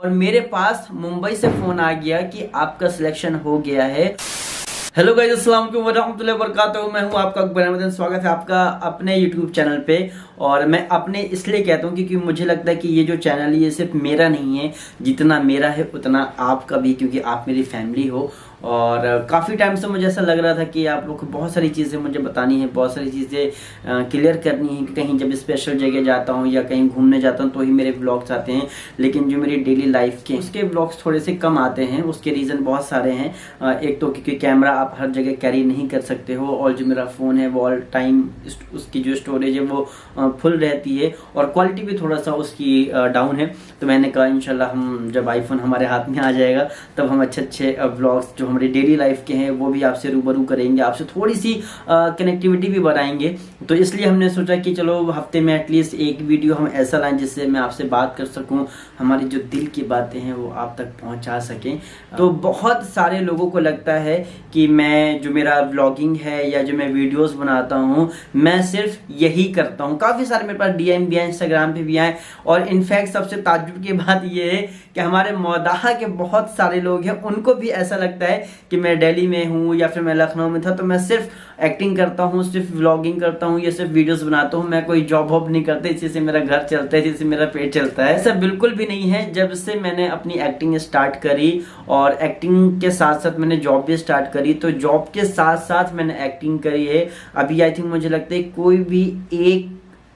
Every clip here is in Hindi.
और मेरे पास मुंबई से फोन आ गया कि आपका सिलेक्शन हो गया है। हेलो गाइस, अस्सलाम वालेकुम वरहमतुल्लाहि वबरकातुहू। मैं हूं आपका अकबर अहमद। स्वागत है आपका अपने यूट्यूब चैनल पे। और मैं अपने इसलिए कहता हूं क्योंकि मुझे लगता है कि ये जो चैनल है ये सिर्फ मेरा नहीं है, जितना मेरा है उतना आपका भी, क्योंकि आप मेरी फैमिली हो। और काफ़ी टाइम से मुझे ऐसा लग रहा था कि आप लोग को बहुत सारी चीज़ें मुझे बतानी है, बहुत सारी चीज़ें क्लियर करनी है कि कहीं जब स्पेशल जगह जाता हूँ या कहीं घूमने जाता हूँ तो ही मेरे ब्लॉग्स आते हैं, लेकिन जो मेरी डेली लाइफ के उसके ब्लॉग्स थोड़े से कम आते हैं। उसके रीज़न बहुत सारे हैं। एक तो क्योंकि कैमरा आप हर जगह कैरी नहीं कर सकते हो, और जो मेरा फ़ोन है वो ऑल टाइम उसकी जो स्टोरेज है वो फुल रहती है, और क्वालिटी भी थोड़ा सा उसकी डाउन है। तो मैंने कहा इंशाल्लाह हम जब आईफोन हमारे हाथ में आ जाएगा तब हम अच्छे अच्छे ब्लॉग्स जो हमारी डेली लाइफ के हैं वो भी आपसे रूबरू करेंगे, आपसे थोड़ी सी कनेक्टिविटी भी बढ़ाएंगे। तो इसलिए हमने सोचा कि चलो हफ्ते में एटलीस्ट एक वीडियो हम ऐसा लाएं जिससे मैं आपसे बात कर सकूं, हमारी जो दिल की बातें हैं वो आप तक पहुंचा सकें। तो बहुत सारे लोगों को लगता है कि मैं जो मेरा ब्लॉगिंग है या जो मैं वीडियोस बनाता हूं मैं सिर्फ यही करता हूं। काफ़ी सारे मेरे पास डीएम भी आए, इंस्टाग्राम पे भी आए, और इनफैक्ट सबसे ताज्जुब की बात ये है कि हमारे मौदाहा के बहुत सारे लोग हैं, उनको भी ऐसा लगता है कि मैं दिल्ली में हूँ या फिर मैं लखनऊ में था तो मैं सिर्फ एक्टिंग करता हूँ, सिर्फ व्लॉगिंग करता हूँ या सिर्फ वीडियोस बनाता हूँ, मैं कोई जॉब वॉब नहीं करता, इसी से मेरा घर चलता है, इसी से मेरा पेट चलता है। ऐसा बिल्कुल भी नहीं है। जब से मैंने अपनी एक्टिंग स्टार्ट करी और एक्टिंग के साथ साथ मैंने जॉब भी स्टार्ट करी, तो जॉब के साथ साथ मैंने एक्टिंग करी है। अभी आई थिंक मुझे लगता है कोई भी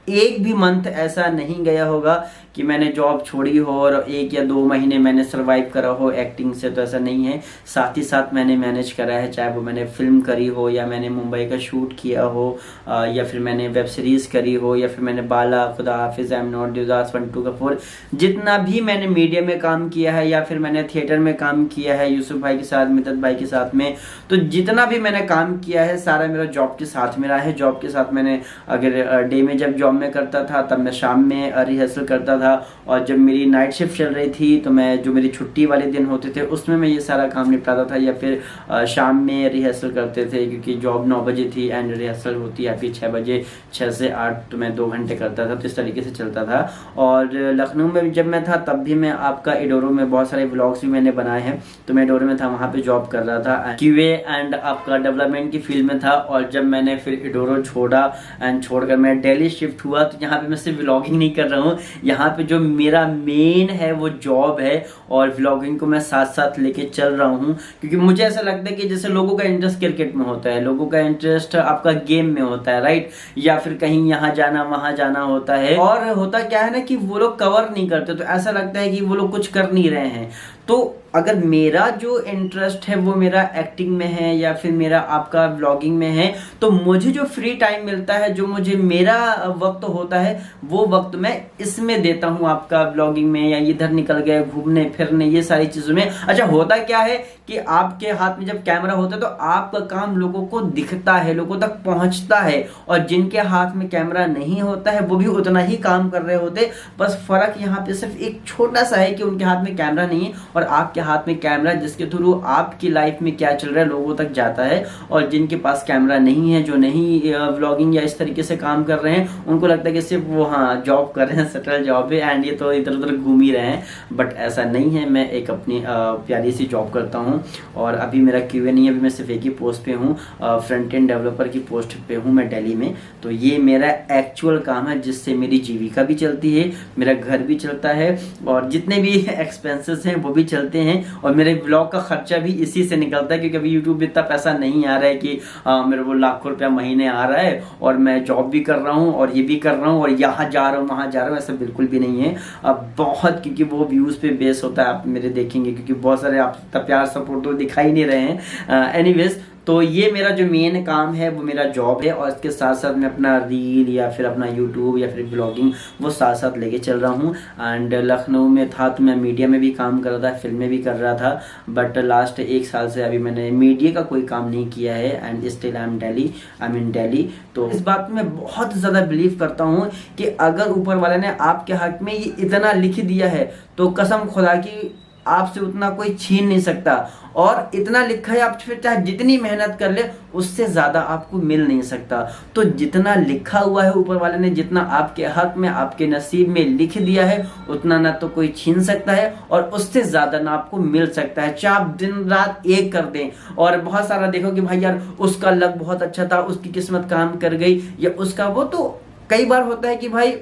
एक भी मंथ ऐसा नहीं गया होगा कि मैंने जॉब छोड़ी हो और 1 या 2 महीने मैंने सरवाइव करा हो एक्टिंग से, तो ऐसा नहीं है। साथ ही साथ मैंने मैनेज करा है, चाहे वो मैंने फिल्म करी हो या मैंने मुंबई का शूट किया हो, या फिर मैंने वेब सीरीज़ करी हो, या फिर मैंने बाला, खुदा हाफिज़, I am not Devdas, 1 2 Kapoor, जितना भी मैंने मीडिया में काम किया है या फिर मैंने थिएटर में काम किया है यूसुफ भाई के साथ, मितत भाई के साथ में, तो जितना भी मैंने काम किया है सारा मेरा जॉब के साथ में रहा है। जॉब के साथ मैंने अगर डे में जब जॉब में करता था तब मैं शाम में रिहर्सल करता था, और जब मेरी नाइट शिफ्ट चल रही थी तो मैं जो मेरी छुट्टी वाले दिन होते थे उसमें मैं ये सारा काम निपटाता था, या फिर शाम में रिहर्सल करते थे, क्योंकि जॉब 9 बजे थी एंड रिहर्सल होती है फिर 6 बजे, 6 से 8, तो मैं 2 घंटे करता था। तो इस तरीके से चलता था। और लखनऊ में जब मैं था तब भी मैं आपका इडोरो में बहुत सारे व्लॉग्स भी मैंने बनाए हैं, तो मैं इडोरो में था, वहाँ पे जॉब कर रहा था, क्यूए एंड आपका डेवलपमेंट की फील्ड में था। और जब मैंने फिर इडोरो छोड़ा एंड छोड़कर मैं दिल्ली शिफ्ट हुआ, तो यहाँ पे मैं सिर्फ व्लॉगिंग नहीं कर रहा हूँ, यहाँ पे जो मेरा मेन है वो जॉब है, और व्लॉगिंग को मैं साथ साथ लेके चल रहा हूँ। क्योंकि मुझे ऐसा लगता है कि जैसे लोगों का इंटरेस्ट क्रिकेट में होता है, लोगों का इंटरेस्ट आपका गेम में होता है, राइट, या फिर कहीं यहाँ जाना वहां जाना होता है, और होता क्या है ना कि वो लोग कवर नहीं करते, तो ऐसा लगता है कि वो लोग कुछ कर नहीं रहे हैं। तो अगर मेरा जो इंटरेस्ट है वो मेरा एक्टिंग में है या फिर मेरा आपका व्लॉगिंग में है, तो मुझे जो फ्री टाइम मिलता है, जो मुझे मेरा वक्त होता है, वो वक्त मैं इसमें देता हूँ, आपका व्लॉगिंग में, या इधर निकल गए घूमने फिरने, ये सारी चीज़ों में। अच्छा, होता क्या है कि आपके हाथ में जब कैमरा होता है तो आपका काम लोगों को दिखता है, लोगों तक पहुँचता है, और जिनके हाथ में कैमरा नहीं होता है वो भी उतना ही काम कर रहे होते। बस फ़र्क यहाँ पे सिर्फ एक छोटा सा है कि उनके हाथ में कैमरा नहीं है और आपके हाथ में कैमरा, जिसके थ्रू आपकी लाइफ में क्या चल रहा है लोगों तक जाता है। और जिनके पास कैमरा नहीं है, जो नहीं व्लॉगिंग या इस तरीके से काम कर रहे हैं, उनको लगता है कि सिर्फ वो हाँ जॉब कर रहे हैं, सेटल जॉब है, एंड ये तो इधर उधर घूम ही रहे हैं। बट ऐसा नहीं है, मैं एक अपनी प्यारी सी जॉब करता हूँ, और अभी मेरा क्यूए नहीं है, अभी मैं सिर्फ एक ही पोस्ट पे हूँ, फ्रंट एंड डेवलपर की पोस्ट पे हूँ मैं दिल्ली में। तो ये मेरा एक्चुअल काम है जिससे मेरी जीविका भी चलती है, मेरा घर भी चलता है, और जितने भी एक्सपेंसेस हैं वो भी चलते हैं, और मेरे ब्लॉग का खर्चा भी इसी से निकलता है। क्योंकि अभी यूट्यूब में इतना पैसा नहीं आ रहा है कि मेरे को लाखों रुपया महीने आ रहा है और मैं जॉब भी कर रहा हूँ और ये भी कर रहा हूँ और यहाँ जा रहा हूँ वहाँ जा रहा हूँ, ऐसा बिल्कुल भी नहीं है। अब बहुत, क्योंकि वो व्यूज़ पे बेस होता है, आप मेरे देखेंगे, क्योंकि बहुत सारे आप प्यार सपोर्ट तो दिखाई नहीं रहे हैं। एनीवेज, तो ये मेरा जो मेन काम है वो मेरा जॉब है, और इसके साथ साथ मैं अपना रील या फिर अपना यूट्यूब या फिर ब्लॉगिंग वो साथ साथ लेके चल रहा हूँ। एंड लखनऊ में था तो मैं मीडिया में भी काम कर रहा था, फिल्में भी कर रहा था, बट लास्ट 1 साल से अभी मैंने मीडिया का कोई काम नहीं किया है। एंड स्टिल आई एम इन दिल्ली। तो इस बात में मैं बहुत ज़्यादा बिलीव करता हूँ कि अगर ऊपर वाले ने आपके हक में ये इतना लिख दिया है तो कसम खुदा की आपसे उतना कोई छीन नहीं सकता। और इतना लिखा है, आप फिर चाहे जितनी मेहनत कर ले उससे ज़्यादा आपको मिल नहीं सकता। तो जितना लिखा हुआ है ऊपर वाले ने, जितना आपके हक में, आपके नसीब में लिख दिया है, उतना ना तो कोई छीन सकता है और उससे ज़्यादा ना आपको मिल सकता है, चाहे आप दिन रात एक कर दें। और बहुत सारा देखो कि भाई यार उसका लक बहुत अच्छा था, उसकी किस्मत काम कर गई, या उसका वो, तो कई बार होता है कि भाई,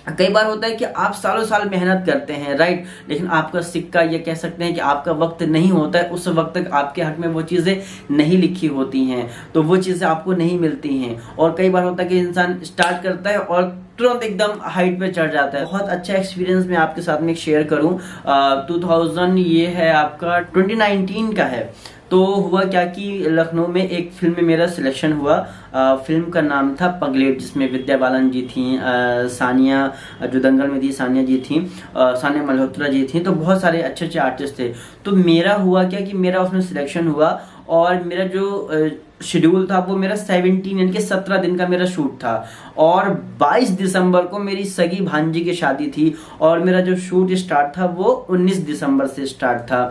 कई बार होता है कि आप सालों साल मेहनत करते हैं, राइट, लेकिन आपका सिक्का, ये कह सकते हैं कि आपका वक्त नहीं होता है, उस वक्त तक आपके हक में वो चीज़ें नहीं लिखी होती हैं, तो वो चीज़ें आपको नहीं मिलती हैं। और कई बार होता है कि इंसान स्टार्ट करता है और तुरंत एकदम हाइट पे चढ़ जाता है। बहुत अच्छा एक्सपीरियंस मैं आपके साथ में शेयर करूं, 2000 ये है आपका 2019 का है। तो हुआ क्या कि लखनऊ में एक फिल्म में मेरा सिलेक्शन हुआ। फिल्म का नाम था पगलेट, जिसमें विद्या बालन जी थी, सानिया जो दंगल में थी सानिया जी थी, सानिया मल्होत्रा जी थी, तो बहुत सारे अच्छे अच्छे आर्टिस्ट थे। तो मेरा हुआ क्या कि मेरा उसमें सिलेक्शन हुआ और मेरा जो शेड्यूल था वो मेरा 17 यानी कि 17 दिन का मेरा शूट था। और 22 दिसंबर को मेरी सगी भांजी की शादी थी और मेरा जो शूट स्टार्ट था वो 19 दिसंबर से स्टार्ट था।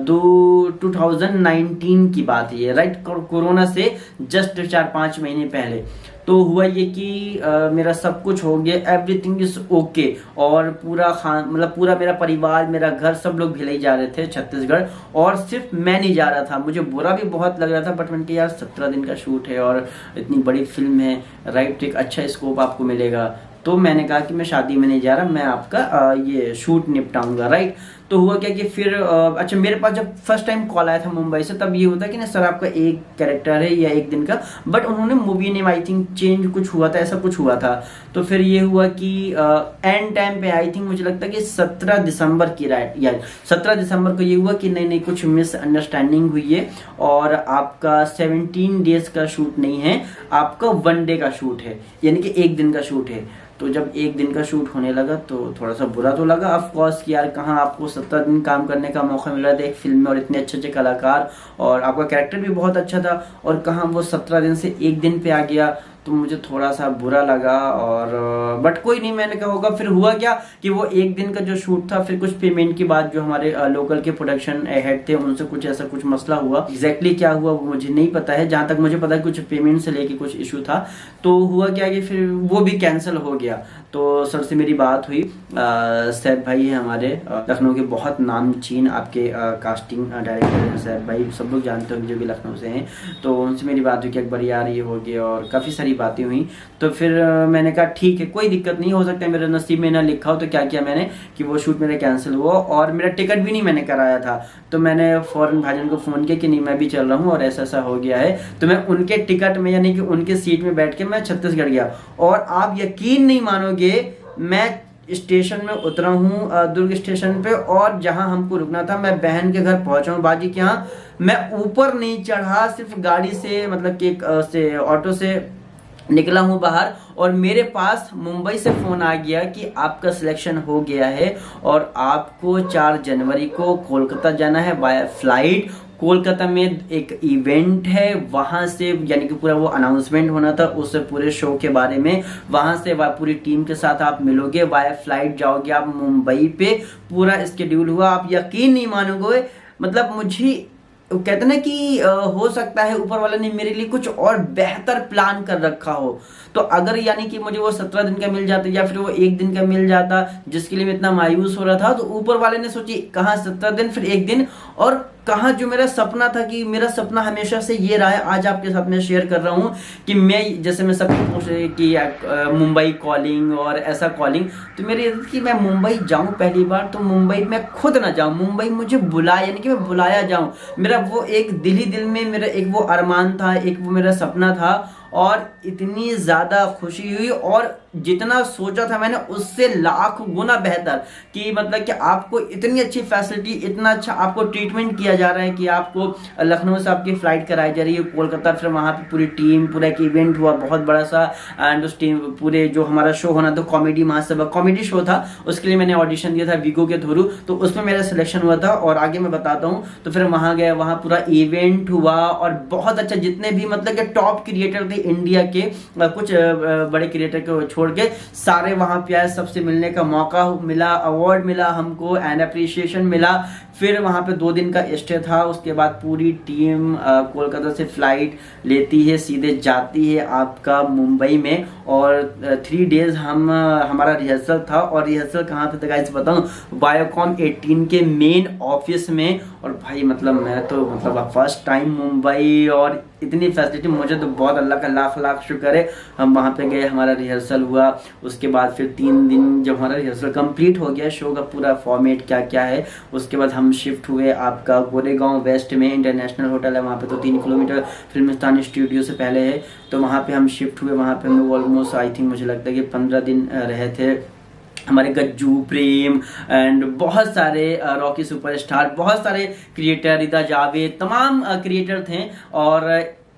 2019 की बात है, राइट, कोरोना से जस्ट 4-5 महीने पहले। तो हुआ ये कि मेरा सब कुछ हो गया, एवरीथिंग इज ओके। और पूरा मतलब पूरा मेरा परिवार, मेरा घर, सब लोग भिलाई जा रहे थे छत्तीसगढ़, और सिर्फ मैं नहीं जा रहा था। मुझे बुरा भी बहुत लग रहा था, बट मैंने कहा यार 17 दिन का शूट है और इतनी बड़ी फिल्म है, राइट, तो एक अच्छा स्कोप आपको मिलेगा। तो मैंने कहा कि मैं शादी में नहीं जा रहा, मैं आपका ये शूट निपटाऊंगा, राइट। तो हुआ क्या कि फिर अच्छा, मेरे पास जब फर्स्ट टाइम कॉल आया था मुंबई से, तब ये होता है कि ना सर आपका एक कैरेक्टर है या एक दिन का, बट उन्होंने movie name I think change कुछ हुआ था, ऐसा कुछ हुआ था। तो फिर ये हुआ कि एंड टाइम पे आई थिंक मुझे लगता है कि 17 दिसंबर की, राइट, या 17 दिसंबर को ये हुआ कि नहीं नहीं कुछ मिसअंडरस्टैंडिंग हुई है और आपका 17 डेज का शूट नहीं है, आपका 1 डे का शूट है, यानी कि एक दिन का शूट है। तो जब एक दिन का शूट होने लगा तो थोड़ा सा बुरा तो लगा ऑफ कोर्स कि यार कहाँ आपको 17 दिन काम करने का मौका मिल रहा था एक फिल्म में, और इतने अच्छे अच्छे कलाकार, और आपका कैरेक्टर भी बहुत अच्छा था, और कहाँ वो 17 दिन से एक दिन पे आ गया। तो मुझे थोड़ा सा बुरा लगा, और बट कोई नहीं, मैंने कहा होगा। फिर हुआ क्या कि वो एक दिन का जो शूट था, फिर कुछ पेमेंट की बात, जो हमारे लोकल के प्रोडक्शन हेड थे उनसे कुछ ऐसा कुछ मसला हुआ, एग्जैक्टली क्या हुआ वो मुझे नहीं पता है। जहां तक मुझे पता है कुछ पेमेंट से लेके कुछ इशू था। तो हुआ क्या कि फिर वो भी कैंसिल हो गया। तो सर से मेरी बात हुई, सैफ भाई है हमारे लखनऊ के बहुत नामचीन आपके कास्टिंग डायरेक्टर हैं सैफ भाई, सब लोग जानते होंगे जो भी लखनऊ से हैं। तो उनसे मेरी बात हुई कि एक बार यार ये हो गया, और काफ़ी सारी बातें हुई। तो फिर मैंने कहा ठीक है, कोई दिक्कत नहीं, हो सकता है मेरे नसीब में ना लिखा हो। तो क्या किया मैंने कि वो शूट मेरा कैंसिल हुआ, और मेरा टिकट भी नहीं मैंने कराया था। तो मैंने फौरन भाईजान को फ़ोन किया कि नहीं मैं भी चल रहा हूँ और ऐसा ऐसा हो गया है। तो मैं उनके टिकट में, यानी कि उनके सीट में बैठ के मैं छत्तीसगढ़ गया। और आप यकीन नहीं मानोगे, मैं स्टेशन में उतरा हूँ दुर्ग स्टेशन पे, और जहाँ हमको रुकना था मैं बहन के घर पहुँचा हूँ बाजी के यहाँ। मैं ऊपर नहीं चढ़ा, सिर्फ गाड़ी से, मतलब कि से ऑटो से निकला हूँ बाहर, और मेरे पास मुंबई से फ़ोन आ गया कि आपका सिलेक्शन हो गया है और आपको 4 जनवरी को कोलकाता जाना है बाय फ्लाइट। कोलकाता में एक इवेंट है, वहाँ से, यानी कि पूरा वो अनाउंसमेंट होना था उस पूरे शो के बारे में, वहाँ से पूरी टीम के साथ आप मिलोगे, बाय फ्लाइट जाओगे आप मुंबई पे। पूरा स्केड्यूल हुआ, आप यकीन नहीं मानोगे, मतलब मुझे कहते ना कि हो सकता है ऊपर वाले ने मेरे लिए कुछ और बेहतर प्लान कर रखा हो। तो अगर यानी कि मुझे वो 17 दिन का मिल जाता या फिर वो एक दिन का मिल जाता, जिसके लिए मैं इतना मायूस हो रहा था, तो ऊपर वाले ने सोची कहाँ 17 दिन फिर एक दिन, और कहाँ जो मेरा सपना था, कि मेरा सपना हमेशा से ये रहा है, आज आपके साथ मैं शेयर कर रहा हूँ कि मैं, जैसे मैं सबको पूछ रही कि मुंबई कॉलिंग और ऐसा कॉलिंग, तो मेरी ये कि मैं मुंबई जाऊँ पहली बार, तो मुंबई मैं खुद ना जाऊँ, मुंबई मुझे बुलाए, यानी कि मैं बुलाया जाऊँ। मेरा वो एक दिल ही दिल में मेरा एक वो अरमान था, एक वो मेरा सपना था, और इतनी ज़्यादा खुशी हुई, और जितना सोचा था मैंने उससे लाख गुना बेहतर, कि मतलब कि आपको इतनी अच्छी फैसिलिटी, इतना अच्छा आपको ट्रीटमेंट किया जा रहा है कि आपको लखनऊ से आपकी फ़्लाइट कराई जा रही है कोलकाता, फिर वहाँ पे पूरी टीम, पूरा एक इवेंट हुआ बहुत बड़ा सा, एंड उस टीम पूरे जो हमारा शो होना था कॉमेडी महासभा, कॉमेडी शो था, उसके लिए मैंने ऑडिशन दिया था वीगो के थ्रू, तो उसमें मेरा सिलेक्शन हुआ था, और आगे मैं बताता हूँ। तो फिर वहाँ गया, वहाँ पूरा इवेंट हुआ, और बहुत अच्छा, जितने भी मतलब कि टॉप क्रिएटर थे इंडिया के, कुछ बड़े क्रिएटर को छोड़ के सारे वहां पे आए, सबसे मिलने का मौका मिला, अवार्ड मिला हमको एंड अप्रिसिएशन मिला। फिर वहां पे 2 दिन का स्टे था। उसके बाद पूरी टीम कोलकाता से फ्लाइट लेती है, सीधे जाती है आपका मुंबई में, और 3 डेज हमारा रिहर्सल था। और रिहर्सल कहाँ पे था गाइस बताऊं, बायोकॉम 18 के मेन ऑफिस में। और भाई मतलब मैं तो मतलब फर्स्ट टाइम मुंबई और इतनी फैसिलिटी, मुझे तो बहुत अल्लाह का लाख लाख शुक्र है। हम वहाँ पे गए, हमारा रिहर्सल हुआ। उसके बाद फिर 3 दिन जब हमारा रिहर्सल कंप्लीट हो गया, शो का पूरा फॉर्मेट क्या क्या है, उसके बाद हम शिफ्ट हुए आपका गोरेगांव वेस्ट में। इंटरनेशनल होटल है वहाँ पे, तो 3 किलोमीटर फिल्मिस्तान स्टूडियो से पहले है। तो वहाँ पे हम शिफ्ट हुए। वहाँ पे हम लोग ऑलमोस्ट आई थिंक मुझे लगता है कि 15 दिन रहे थे। हमारे गज्जू, प्रेम एंड बहुत सारे रॉकी सुपरस्टार, बहुत सारे क्रिएटर, रिदा जावेद, तमाम क्रिएटर थे। और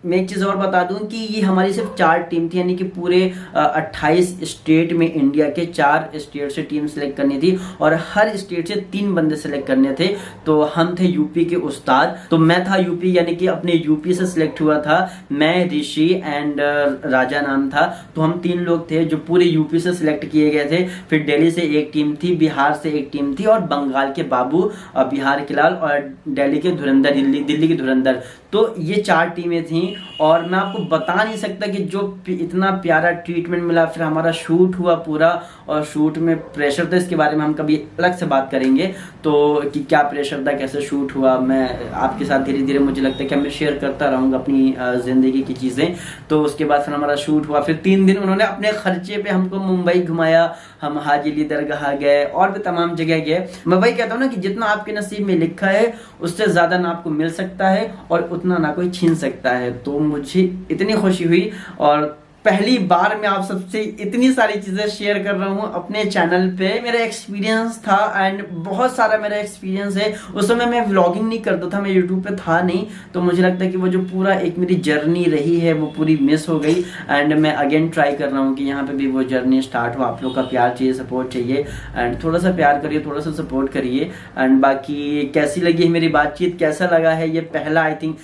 मैं एक चीज़ और बता दूं कि ये हमारी सिर्फ 4 टीम थी, यानी कि पूरे 28 स्टेट में इंडिया के 4 स्टेट से टीम सेलेक्ट करनी थी और हर स्टेट से 3 बंदे सेलेक्ट करने थे। तो हम थे यूपी के उस्ताद, तो मैं था यूपी, यानी कि अपने यूपी से सिलेक्ट हुआ था मैं, ऋषि एंड राजा नाम था। तो हम 3 लोग थे जो पूरे यूपी से सिलेक्ट किए गए थे। फिर दिल्ली से एक टीम थी, बिहार से एक टीम थी, और बंगाल के बाबू, बिहार के लाल, और दिल्ली के धुरंधर, दिल्ली के धुरंधर। तो ये 4 टीमें थी। और मैं आपको बता नहीं सकता कि जो इतना प्यारा ट्रीटमेंट मिला। फिर हमारा शूट हुआ पूरा, और शूट में प्रेशर था, इसके बारे में हम कभी अलग से बात करेंगे। तो कि क्या प्रेशर था, कैसे शूट हुआ, मैं आपके साथ धीरे धीरे मुझे लगता है कि मैं शेयर करता रहूँगा अपनी ज़िंदगी की चीज़ें। तो उसके बाद फिर हमारा शूट हुआ। फिर 3 दिन उन्होंने अपने खर्चे पे हमको मुंबई घुमाया। हम हाजी अली दरगाह गए और भी तमाम जगह गए। मैं वही कहता हूँ ना कि जितना आपके नसीब में लिखा है उससे ज़्यादा ना आपको मिल सकता है और उतना ना कोई छीन सकता है। तो मुझे इतनी खुशी हुई, और पहली बार मैं आप सबसे इतनी सारी चीज़ें शेयर कर रहा हूँ अपने चैनल पे। मेरा एक्सपीरियंस था एंड बहुत सारा मेरा एक्सपीरियंस है। उस समय मैं व्लॉगिंग नहीं करता था, मैं यूट्यूब पे था नहीं, तो मुझे लगता है कि वो जो पूरा एक मेरी जर्नी रही है वो पूरी मिस हो गई। एंड मैं अगेन ट्राई कर रहा हूँ कि यहाँ पे भी वो जर्नी स्टार्ट हो। आप लोग का प्यार चाहिए, सपोर्ट चाहिए, एंड थोड़ा सा प्यार करिए, थोड़ा सा सपोर्ट करिए। एंड बाकी कैसी लगी है मेरी बातचीत, कैसा लगा है ये पहला, आई थिंक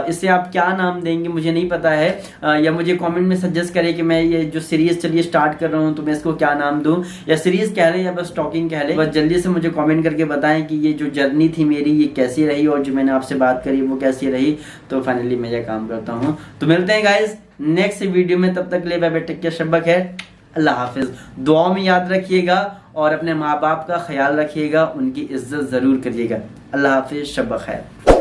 इससे आप क्या नाम देंगे मुझे नहीं पता है, या मुझे कॉमेंट में सजेस्ट करें कि मैं ये जो सीरीज चलिए स्टार्ट कर रहा हूँ तो मैं इसको क्या नाम दूं, या सीरीज कह लें या बस टॉकिंग कह लें। बस जल्दी से मुझे कमेंट करके बताएं कि ये जो जर्नी थी मेरी ये कैसी रही, और जो मैंने आपसे बात करी वो कैसी रही। तो फाइनली मैं ये काम करता हूँ। तो मिलते हैं गाइज नेक्स्ट वीडियो में, तब तक ले बाय बाय, टेक केयर, शब्बा खैर, अल्लाह हाफिज। दुआ में याद रखिएगा और अपने माँ बाप का ख्याल रखिएगा, उनकी इज्जत ज़रूर करिएगा। अल्लाह हाफिज, शब्बा खैर।